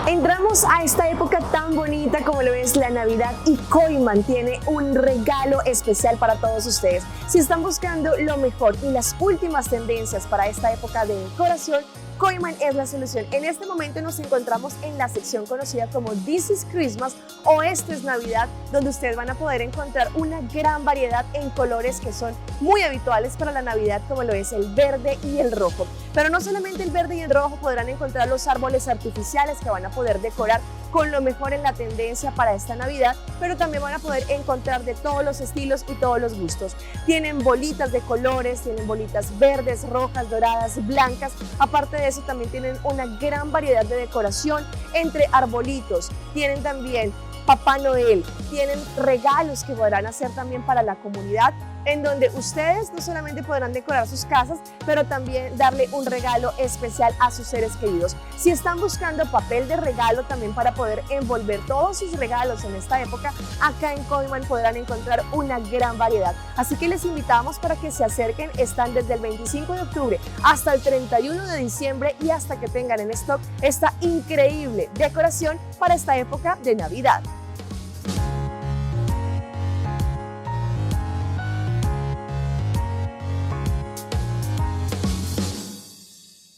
Entramos a esta época tan bonita como lo es la Navidad y Coiman tiene un regalo especial para todos ustedes. Si están buscando lo mejor y las últimas tendencias para esta época de decoración, Coiman es la solución. En este momento nos encontramos en la sección conocida como This is Christmas o Esto es Navidad, donde ustedes van a poder encontrar una gran variedad en colores que son muy habituales para la Navidad, como lo es el verde y el rojo. Pero no solamente el verde y el rojo, podrán encontrar los árboles artificiales que van a poder decorar con lo mejor en la tendencia para esta Navidad, pero también van a poder encontrar de todos los estilos y todos los gustos. Tienen bolitas de colores, tienen bolitas verdes, rojas, doradas, blancas. Aparte de eso, también tienen una gran variedad de decoración entre arbolitos. Tienen también Papá Noel, tienen regalos que podrán hacer también para la comunidad, en donde ustedes no solamente podrán decorar sus casas, pero también darle un regalo especial a sus seres queridos. Si están buscando papel de regalo también para poder envolver todos sus regalos en esta época, acá en Coiman podrán encontrar una gran variedad. Así que les invitamos para que se acerquen. Están desde el 25 de octubre hasta el 31 de diciembre y hasta que tengan en stock esta increíble decoración para esta época de Navidad.